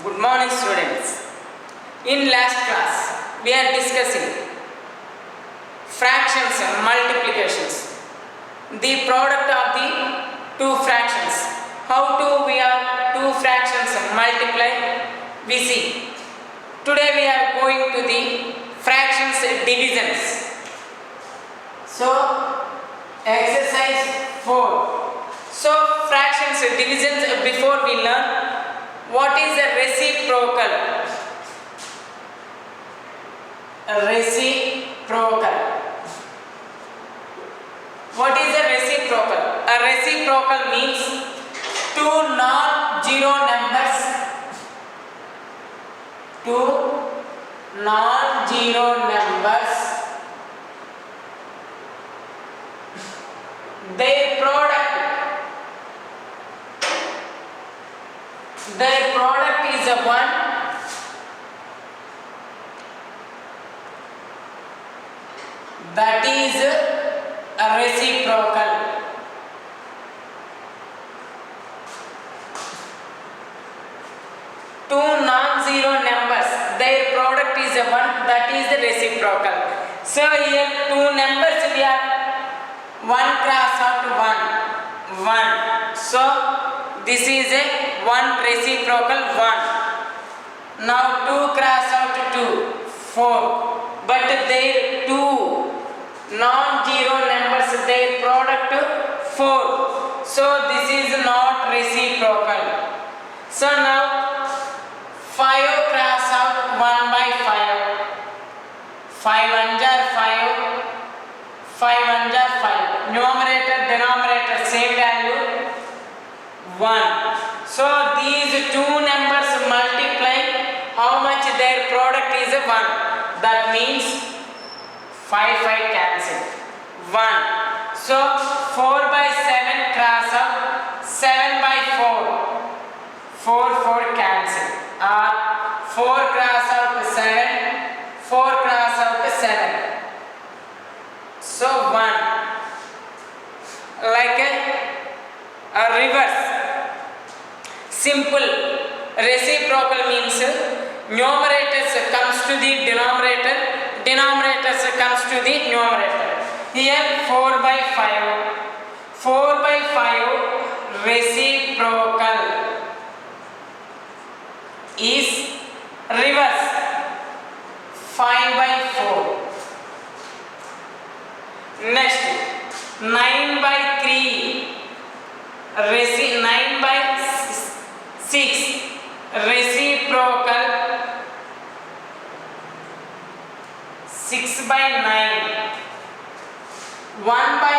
Good morning, students. In last class, we are discussing fractions and multiplications. The product of the two fractions. How to we are two fractions multiply? We see. Today we are going to the fractions divisions. So, exercise 4. So, fractions divisions before we learn. What is a reciprocal? A reciprocal. What is a reciprocal? A reciprocal means two non-zero numbers. Two non-zero numbers. Their product is a 1. That is a reciprocal. Two non-zero numbers, their product is a 1. That is the reciprocal. So here two numbers we are 1 cross out 1. 1. So this is a 1 reciprocal 1. Now 2 cross out 2. 4. But their two non-zero numbers, their product 4. So this is not reciprocal. So now 5 cross out 1 by 5. 5 1s are 5. 5 1s are 5. Numerator, denominator, same value 1. So these two numbers multiply, how much their product is 1. That means 5 cancel. 1. So 4 by 7 cross out 7 by 4. 4 cancel. 4 cross out 7. 4 cross out 7. So 1. Like a reverse. Simple. Reciprocal means numerators comes to the denominator, denominators comes to the numerator. Here 4 by 5. 4 by 5 reciprocal is reverse. 5 by 4. Next 9 by 3. 9 by 6 reciprocal. 6 by 9. 1 by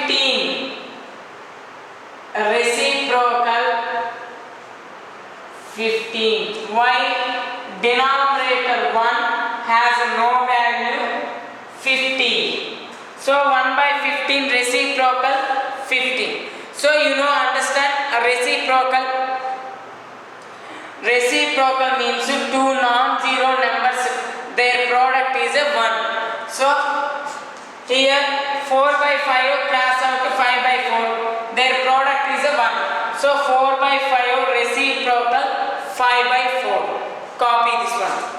15 reciprocal. 15. Why? Denominator 1 has no value 15. So 1 by 15 reciprocal 15. So you know, understand a reciprocal. Reciprocal means two non-zero numbers, their product is a 1. So here 4 by 5 cross out 5 by 4, their product is a 1. So 4 by 5 reciprocal 5 by 4. Copy this one.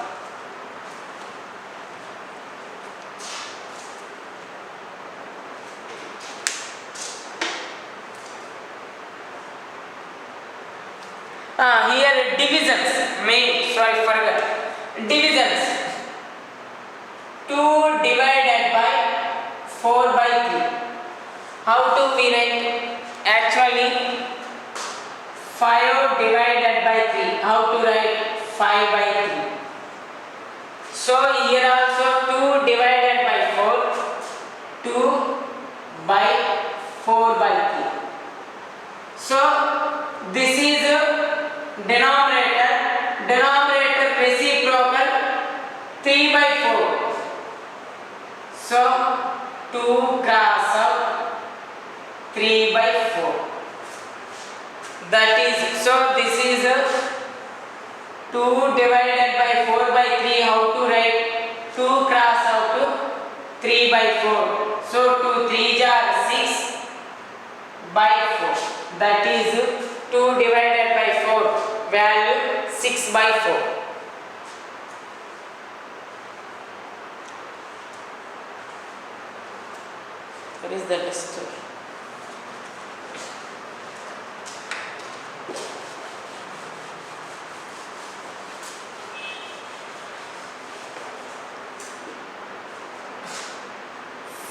Here divisions, sorry forgot. Divisions. 2 divided by 4 by 3. How to we write? Actually 5 divided by 3. How to write? 5 by 3. So here also 2 divided by 4. 2 by 4 by 3. So this is denominator reciprocal 3 by 4. So 2 cross out 3 by 4. That is, so this is 2 divided by 4 by 3. How to write? 2 cross out 3 by 4. So 2 3s are 6 by 4. That is 2 divided by 4. Value 6 by 4. What is the duster?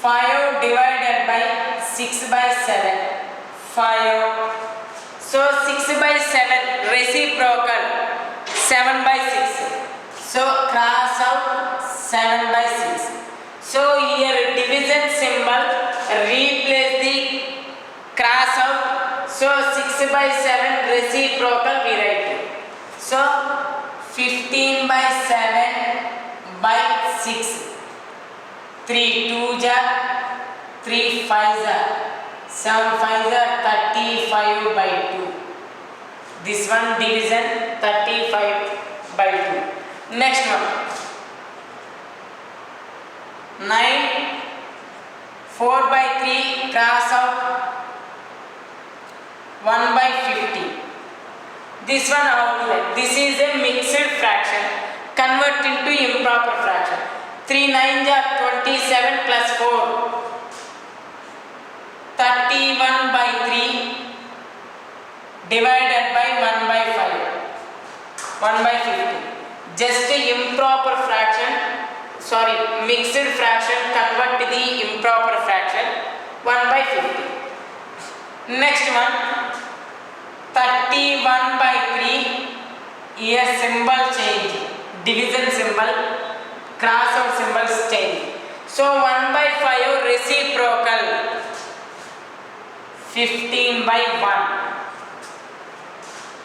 Five divided by 6 by 7. 5. So 6 by 7 reciprocal 7 by 6. So cross out 7 by 6. So here division symbol replace the cross out. So 6 by 7 reciprocal we write. So 15 by 7 by 6. 3 2 ja 3 5 ja 7 5 ja 35 by 2. This one division 35 by 2. Next one 9 4 by 3 cross out 1 by 50. This one how to write? This is a mixed fraction. Convert into improper fraction. 3 9 ja 27 plus 4. 31 by 3 divided by 1 by 5. 1 by 50. Just improper fraction. Sorry, mixed fraction. Convert to the improper fraction. 1 by 50. Next one. 31 by 3. Here symbol change. Division symbol. Cross out symbols change. So 1 by 5 reciprocal 15 by 1.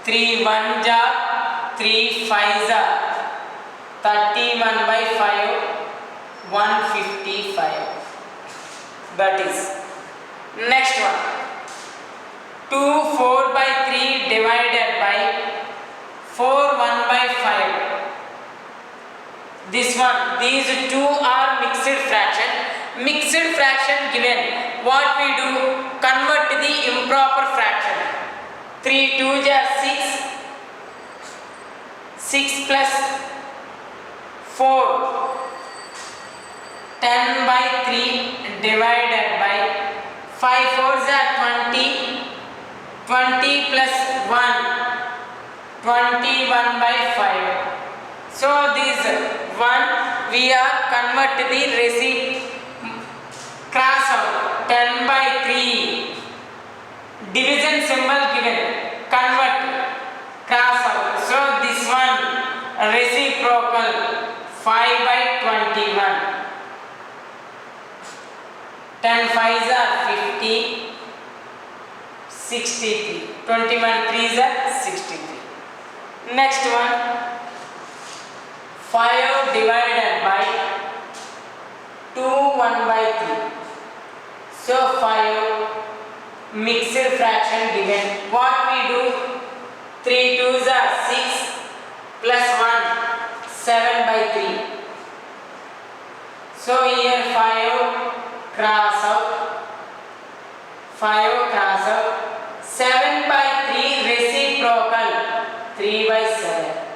3 1 ja 3 5 ja 31 by 5 155. That is. Next one 2 4 by 3 divided by 4 1 by 5. This one, these two are mixed fraction. Mixed fraction given. What we do? Convert the improper fraction. 3 2 ja 6. 6 plus 4. 10 by 3 divided by 5 4 ja 20. 20 plus 1. 21 by 5. So this one we are convert the cross out 10 by 3. Division symbol given. Convert cross out. So this one reciprocal 5 by 21. 10 5s are 50. 63. 21 3s are 63. Next one 5 divided by 2 1 by 3. So 5 mixed fraction given. What we do? 3 2s are 6 plus 1 7 by 3. So here 5 cross out. 5 cross out. 7 by 3 reciprocal 3 by 7.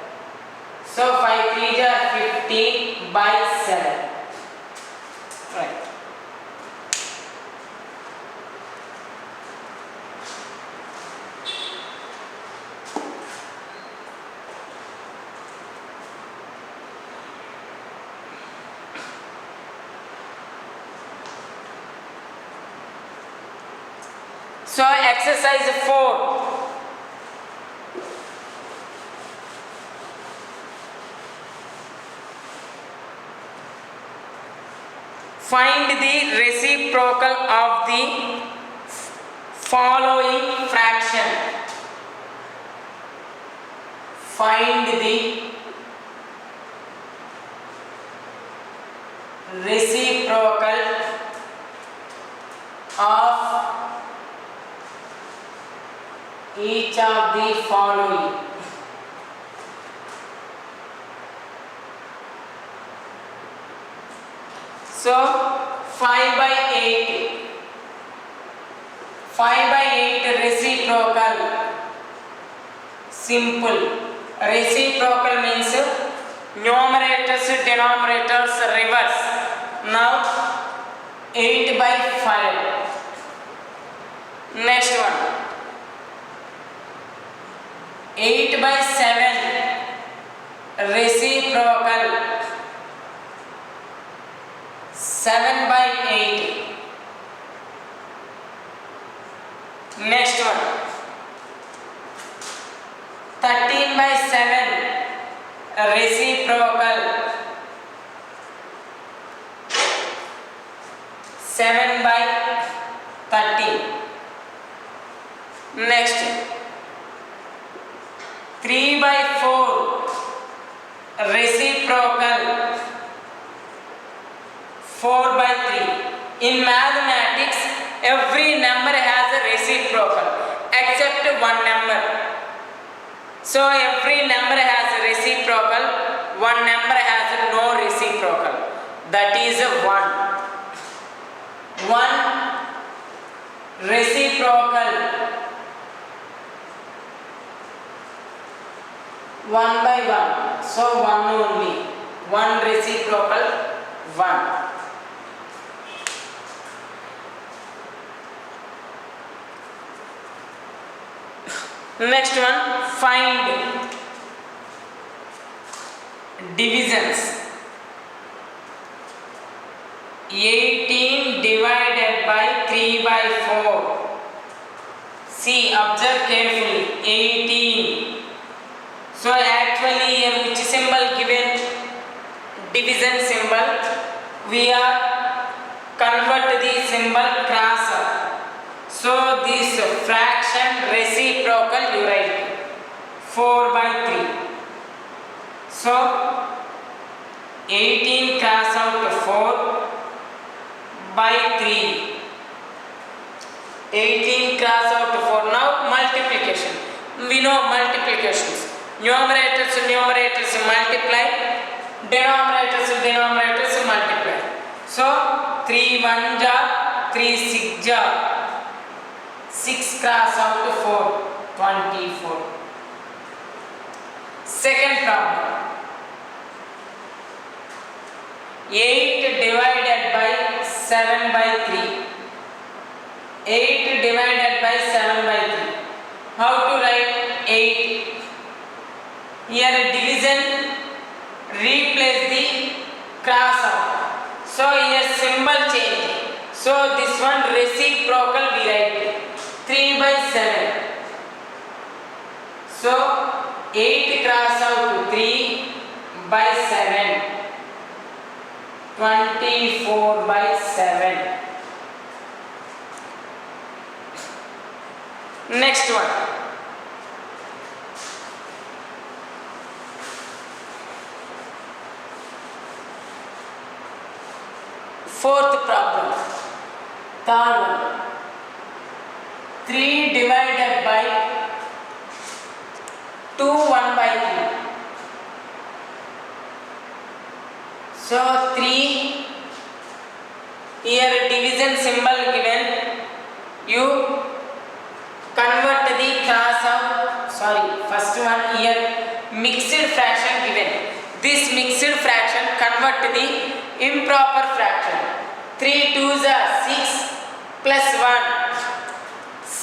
So 5 3s are 50 by 7. Right. So exercise 4. Find the reciprocal of the following fraction. Find the reciprocal of each of the following. So 5 by 8. 5 by 8 reciprocal. Simple. Reciprocal means numerators, denominators reverse. Now 8 by 5. Next one 8 by 7 reciprocal. 7 by 8. Next one 13 by 7 reciprocal. 7 by 13. Next 3 by 4 reciprocal. 4 by 3. In mathematics, every number has a reciprocal except one number. So every number has a reciprocal, one number has no reciprocal. That is 1. 1 reciprocal. 1 by 1. So 1 only. 1 reciprocal, 1. Next one, find divisions. 18 divided by 3 by 4. See, observe carefully. 18. So actually, which symbol given? Division symbol. We are convert the symbol cross. So this fraction reciprocal you write 4 by 3. So 18 cross out 4 by 3. 18 cross out 4. Now multiplication. We know multiplications. Numerators multiply. Denominators multiply. So 3 1 ja, 3 6 ja. 6 cross out 4, 24. Second problem. 8 divided by 7 by 3. 8 divided by 7 by 3. How to write 8? Here division, replace the cross out. So here symbol change. So this one reciprocal we write 3 by 7. So 8 cross out 3 by 7. 24 by 7. Next one. Fourth problem. Third one. 3 divided by 2 1 by 3. So 3, here division symbol given, you convert the cross out, first one here mixed fraction given. This mixed fraction convert the improper fraction. 3 2s are 6 plus 1.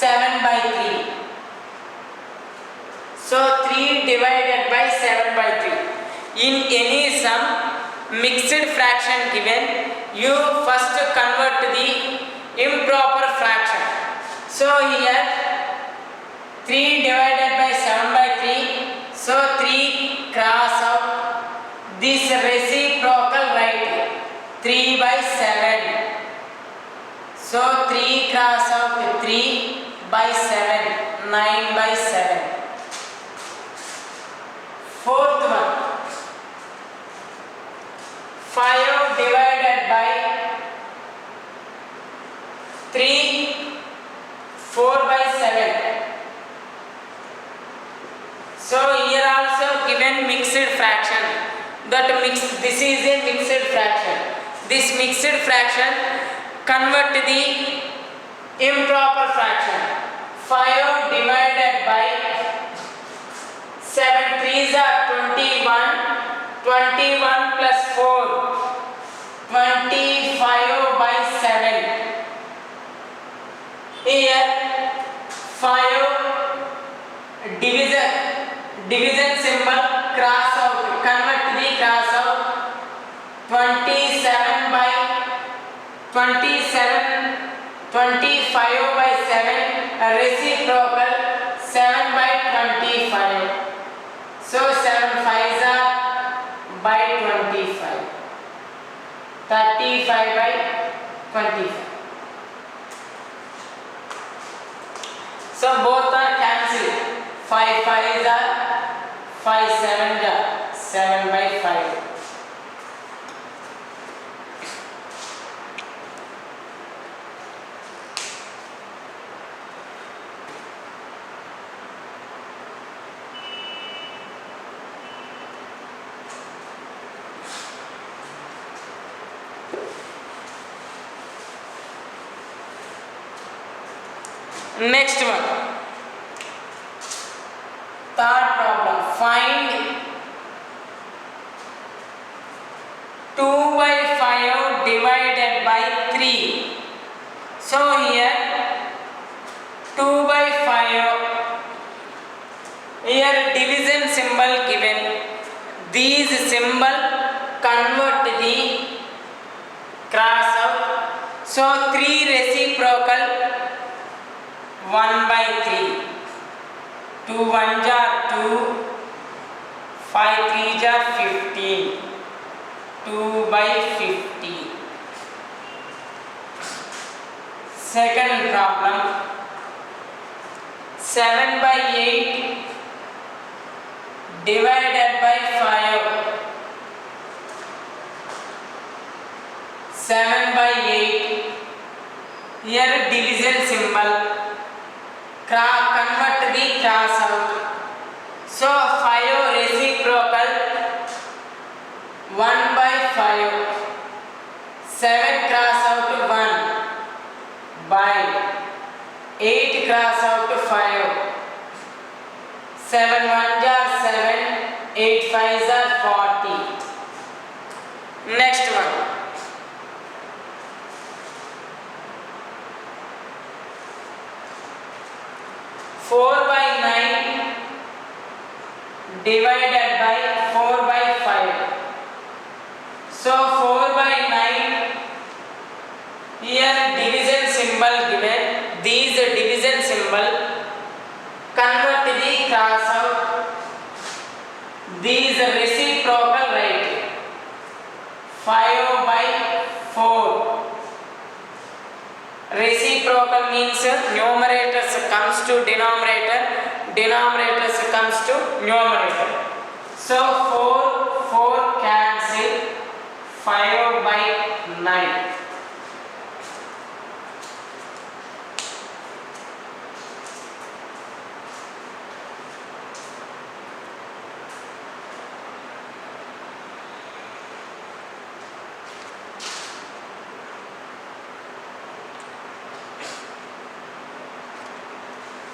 7 by 3. So 3 divided by 7 by 3. In any sum, mixed fraction given, you first convert the improper fraction. So here 3 divided by 7 by 3. So 3 cross out. This reciprocal right 3 by 7. So 3 cross out 3 by 7, 9 by 7. Fourth one, 5 divided by 3, 4 by 7. So here also given mixed fraction. This is a mixed fraction. This mixed fraction convert the improper fraction. 5 divided by 7 3s 21 plus 4, 25 by 7. Here 5 division symbol cross out, convert the cross out. 27 by 27, 25 by 7, reciprocal 7 by 25. So 7 5s are by 25, 35 by 25. So both are cancelled. 5 5s are 5 7s are 7 by 5. Next one, third problem. Find 2 by 5 divided by 3. So here 2 by 5, here division symbol given. These symbol convert the cross out. So 3 reciprocal 1 by 3. 2 1s are 2, 5 3s are 15. 2 by 50. Second problem. 7 by 8 divided by 5. 7 by 8. Here division symbol. Convert the cross out. So 5 reciprocal 1 by 5. 7 cross out 1 by 8 cross out 5. 7 1s are 7, 8 5s are 40. Next one. 4 by 9 divided by 4 by 5. So 4 by 9, here division symbol given. These division symbol convert the cross out. These reciprocal right. 5 by 4. Reciprocal means numerators comes to denominator, denominators comes to numerator. So 4 cancel, 5 by 9.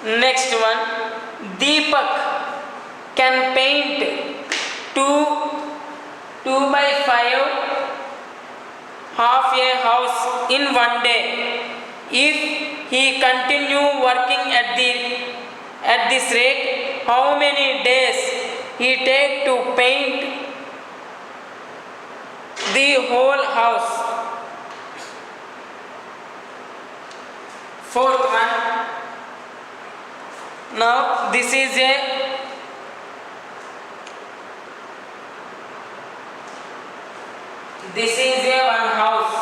Next one, Deepak can paint 2 by 5 half a house in one day. If he continue working at this rate, how many days he take to paint the whole house? Fourth one. Now this is a one house.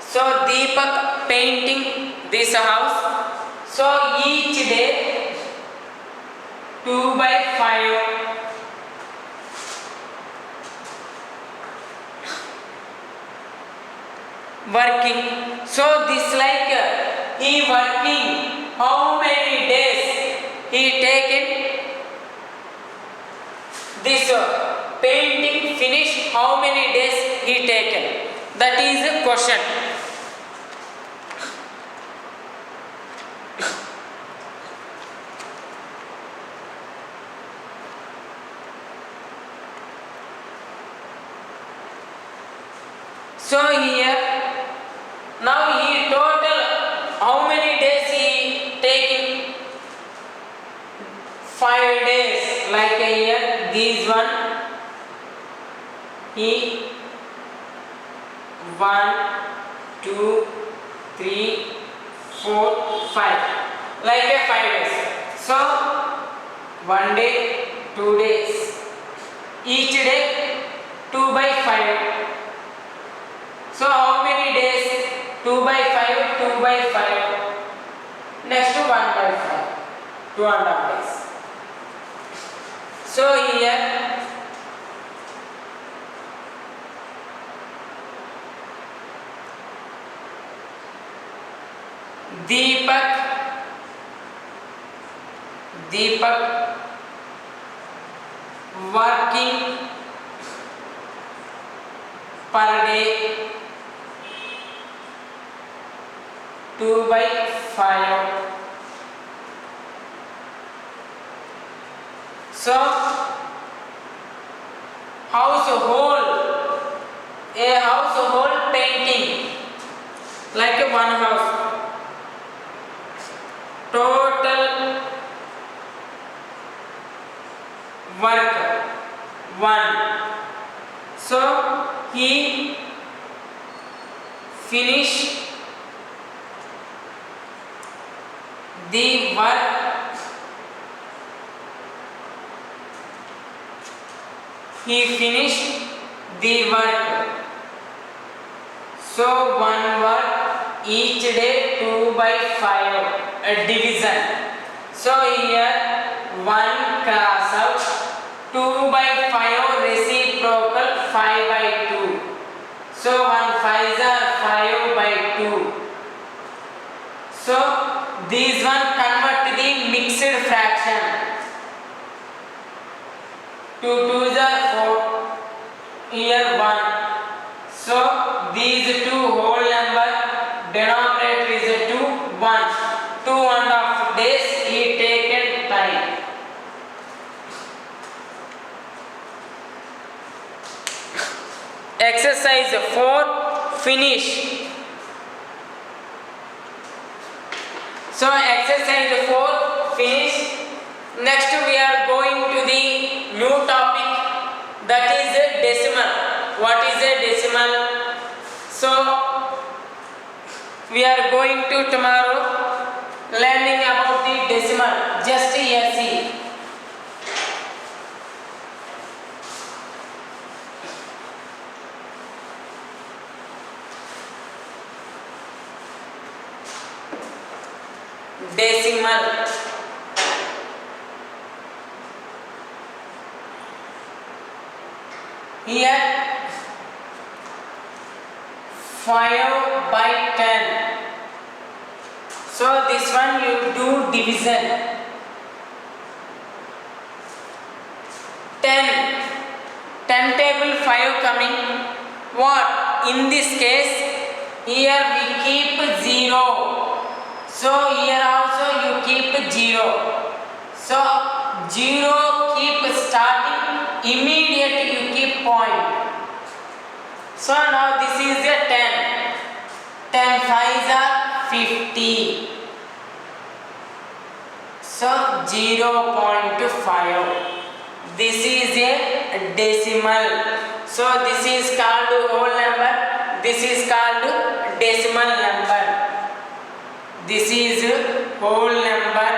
So Deepak painting this house. So each day 2 by 5. Working. So this like he working. How many days he taken this painting finish? How many days he taken? That is a question. So here now he total how many days he taking? 5 days. Like here this one he 1 2 3 4 5 like a 5 days. So 1 day 2 days, each day 2 by 5. So how many days? 2 by 5, 2 by 5. Next to 1 by 5, 2.5 days. So here Deepak working per day 2 by 5. So a household painting like a one house, total work 1. So he finish the work So one work each day 2 by 5 division. So here 1 cross out 2 by 5 reciprocal 5 by 2. So 1 5s are 5 by 2. So these one convert to the mixed fraction. 2 2s are 4. Here 1. So these two whole number denominator is 2 1. 2.5 days he taken time. Exercise 4 finish. So exercise 4 finish. Next we are going to the new topic, that is decimal. What is a decimal? So we are going to tomorrow learning about the decimal. Just here see. Decimal. Here 5 by 10. So this one you do division. 10 table 5 coming. What? In this case here we keep 0. So here also you keep 0. So 0 keep starting, immediately you keep point. So now this is a 10. 10 5s are 50. So 0.5. This is a decimal. So this is called whole number. This is called decimal number. This is whole number.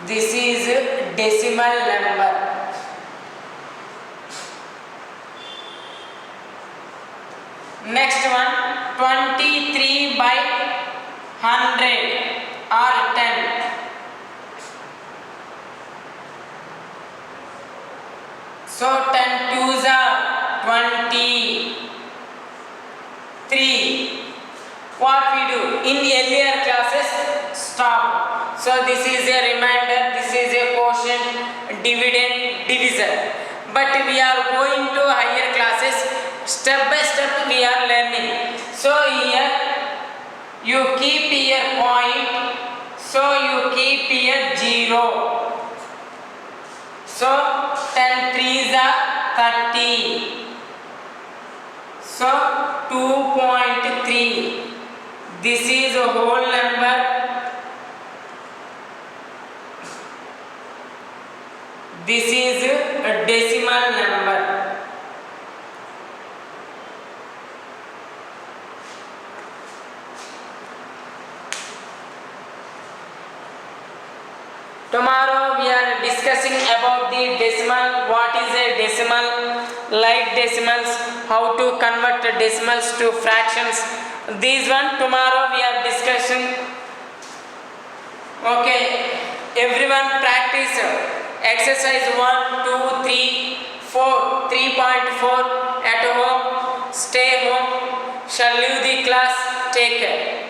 This is decimal number. Next one 23 by 100 or 10. So 10 2s are 23. What we do in earlier classes? Stop. So this is a reminder, this is a quotient, dividend, divisor. But we are going to higher classes, step by step we are learning. So here you keep here point, so you keep here 0. So 10 3s are 30. So 2.3. This is a whole number. This is a decimal number. Tomorrow we are discussing about the decimal. What is a decimal? Like decimals, how to convert the decimals to fractions. These one tomorrow we are discussing. Okay, everyone practice exercise 1, 2, 3, 4, 3.4 at home. Stay home. Shall leave the class. Take care.